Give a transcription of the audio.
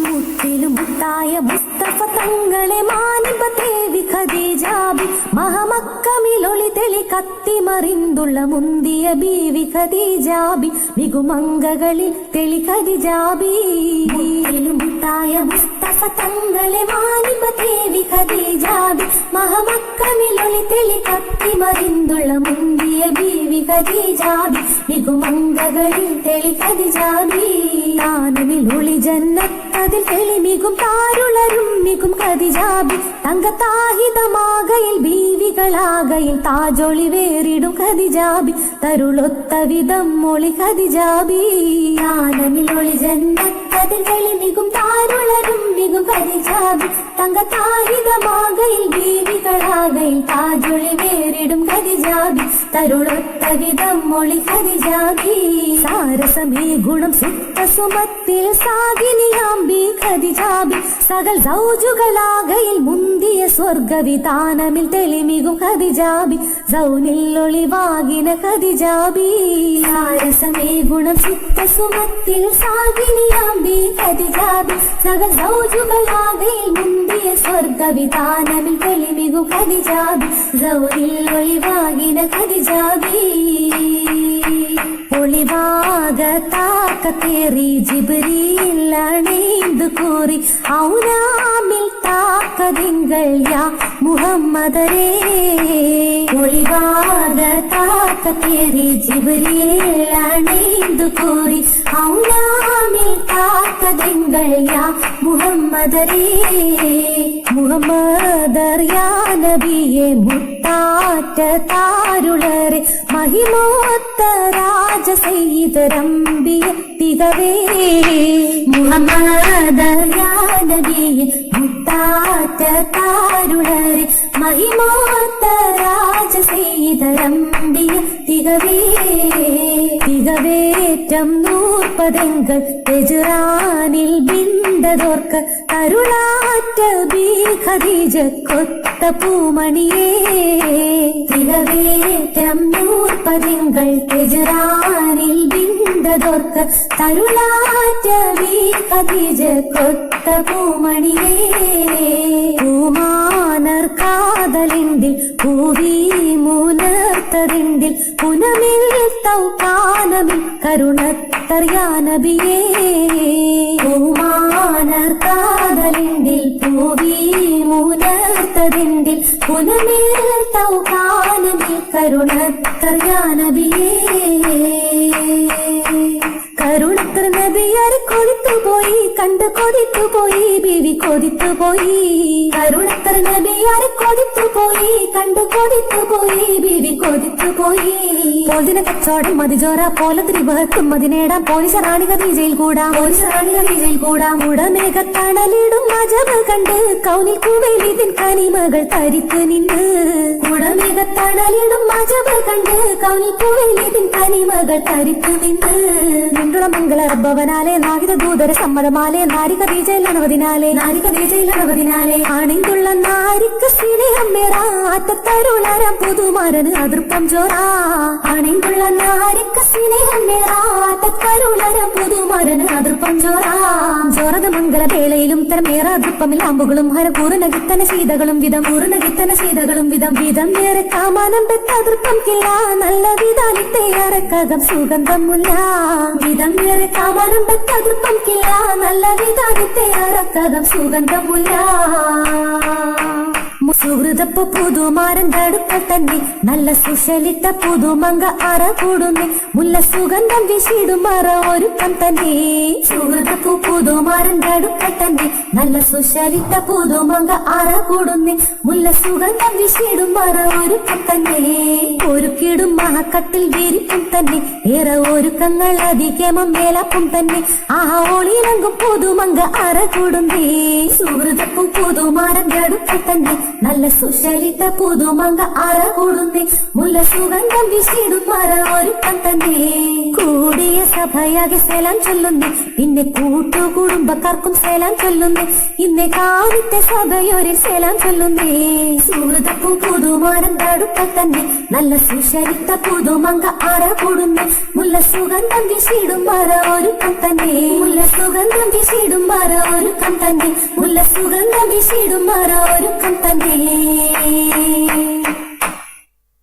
മുത്തിലും മുത്തായ മുസ്തഫ തങ്ങളെ മാനിബ തേവി ഖദീജാബി മഹമക്കമിലൊളി തെളി കത്തിമറിന്തുള്ള മുന്തിയ ബീവി ഖദീജാബി മികുമംഗകളിൽ തെളി ഖദീജാബി മുത്തിലും മുത്തായ മുസ്തഫ തങ്ങളെ മാനിബ തേവി ഖദീജാബി മഹമക്കമിലൊളി തെളി കത്തിമറിന്തുള്ള മുന്തിയ ബീവി ഖദീജാബി മികുമംഗകളിൽ തെളി ഖദീജാബി താനമിലൊളി ജന്നത്തതിൽ തെളിമികും താരുളരും മികും ഖദീജാബി തങ്കത്താഹിതമാകയിൽ ബീവികളാകയിൽ താജൊളി വേറിടും ഖദീജാബി തരുളൊത്ത വിധം മൊളി ഖദീജാബി താനമിലൊളി ജന്നത്തതിൽ തെളിമികും താരുളരും മികും ഖദീജാബി തങ്കത്താഹിതമാകയിൽ ബീവികളാകയിൽ താജൊളി വേറിടും ഖദീജാബി തരുളൊത്ത വിധം മൊളി ഖദീജാബി സാരസമേ ഗുണം സുത്ത സുമത്തിൽ സാഗിനിയാംബി ഖദീജാബി സകൽ സൗജുകളാകയിൽ മുന്തിയ സ്വർഗവിധാനമിൽ തെളിമികും ഖദീജാബി സൗനിൽ ഒളിവാകിന ഖദീജാബി സാരസമേ ഗുണം സുത്ത സുമത്തിൽ സാഗിനിയാംബി ഖദീജാബി സകൽ സൗജുകളാകയിൽ മുന്തിയ സ്വർഗവിധാനമിൽ തെളിമികും ഖദീജാബി സൗനിൽ ഒളിവാകിന ഖദീജാബി ഒളിവാകത്താക്കത്തേറി ജിബ്രീൽ അണൈന്തു കൂറി ഔനാമിൽ താക്കതിങ്കൾ യാ മുഹമ്മദരേ ഒളിവാകത്താക്കത്തേറി ജിബ്രീൽ അണൈന്തു കൂറി ഔനാമിൽ താക്കതിങ്കൾ യാ മുഹമ്മദരേ മുഹമ്മദർ യാ നബിയെ മുത്താറ്റ താരുളരെ മഹിമോത്ത രാജ സയ്യിദരംബിയ തികവേ മുഹമ്മദർ യാ നബിയെ മുത്താറ്റ താരുളരെ മഹിമോത്ത രാജ സയ്യിദരംബിയ തികവേ തികവേറ്റം നൂർപ്പതെങ്കൾ തെജുറാനിൽ ബിണ്ടതോർക്ക് കരുളാറ്റ ബീ ഖദീജ കൊത്ത പൂമണിയേ തികവേറ്റം നൂർപ്പതെങ്കൾ തെജുറാനിൽ ബിണ്ടതോർക്ക് കരുളാറ്റ ബീ ഖദീജ കൊത്ത പൂമണിയേ പൂമാനർ കാതലിണ്ടിൽ പൂവി മൂനർത്തതിണ്ടിൽ പുനമിൽ തൗകാനമിൽ കരുണത്തറിയാ നബിയേ പൂമാനർ കാതലിണ്ടിൽ പൂവി മൂനർത്തതിണ്ടിൽ പുനമിൽ തൗകാനമിൽ കരുണത്തറിയാ നബിയേ കരുണത്തർ നബിയാരെ കൊതിത്തുപോയി കണ്ട് കൊതിത്തുപോയി ബീവി കൊതിത്തുപോയി കരുണത്തർ നബിയാരെ കൊതിത്തുപോയി കണ്ട് കൊതിത്തുപോയി ബീവി കൊതിത്തുപോയി പോതിന കച്ചോടം മതിജോറ പോലത്തിരി ബഹത്തും മതിനേടാം പോലീസ റാണി ഖദീജയിൽ കൂടാം ഉടമേഘത്തണലിടും അജബ് കണ്ട് കൗനിൽ കുവൈലിതിൻ കനിമകൾ തരിത്ത് നിന്ന് ഉടമേഘത്തണലിടും അജബ് കണ്ട് കൗനിൽ കുവൈലിതിൻ കനിമകൾ തരിത്ത് നിന്ന് മംഗളർഭവനാലെ നാഗിത ദൂതര സമ്മതമാലെ നാരി ഖദീജയിൽ അണവതിനാലെ അണിന്തുള്ള നാരിക്ക് സ്നേഹമേറാത്തരുളരം പുതുമാരന് അതൃപ്പം ചോറാ അണിന്തുള്ള നാരിക്ക് സ്നേഹമേറാത്തരുളരം പുതുമാരന് അതൃപ്പം ചോറാ ചോറത മംഗള വേളയിലും തരമേറ അതൃപ്പമിൽ അമ്പുകളും ഹരപൂർണ ഗിത്തന ശീതകളും വിധം വേറെ കാമാനം പെട്ട അതൃപ്പം കില്ല നല്ല വിധാനിത്തെ അരക്കകം സുഗന്ധം മുല്ല വിധം വേറെ കാമാനം പെട്ട അതൃപ്പം കില്ല നല്ല വിധാനിത്തെ അരക്കകം സുഗന്ധമുല്ല സുഹൃതപ്പ പുതുമാരൻ അടുക്ക തന്നെ നല്ല സുശലിട്ട പുതുമങ്ക അറ കൂടുന്നേ മുല്ല സുഗന്ധം വിശിടും മറ ഒരുക്കം തന്നെ സുഹൃതപ്പു പുതുമാരൻ അടുക്ക തന്നെ നല്ല സുശലിട്ട പുതുമങ്ക അറ കൂടുന്നേ മുല്ല സുഗന്ധം വിശിടും മറ ഒരുക്കം തന്നെ ഒരുക്കിടും മഹക്കട്ടിൽ വിരിപ്പും തന്നെ ഏറെ ഒരുക്കങ്ങൾ അധികമം മേലപ്പും തന്നെ ആ ഒളിയിലങ്കും പുതുമങ്ക അറ കൂടുന്നേ സുഹൃതപ്പു പുതുമാരൻ അടുക്ക തന്നെ നല്ല സുശലിത പുതുമങ്ക അറ കൂടുന്നേ മുല്ല സുഗന്ധം വിശിടും മറ ഒരുക്കം തന്നെ കൂടിയ സഭയാകെ സേലാം ചൊല്ലുന്നേ പിന്നെ കൂട്ടുകുടുംബക്കാർക്കും സേലാം ചൊല്ലുന്നേ ഇന്നേ കാലത്തെ സഭയൊരു സേലാം ചൊല്ലുന്നേ സുഹൃതപ്പൂ പുതുമാരൻ തടുക്ക തന്നെ നല്ല സുശലിത പുതുമങ്ക അറ കൂടുന്നേ മുല്ല സുഗന്ധം വിശിടും മറ ഒരുക്കം തന്നെ മുല്ല സുഗന്ധം വിശിടും മറ ഒരുക്കം തന്നെ മുല്ല സുഗന്ധം വിശിടും മറ ഒരുക്കം തന്നെ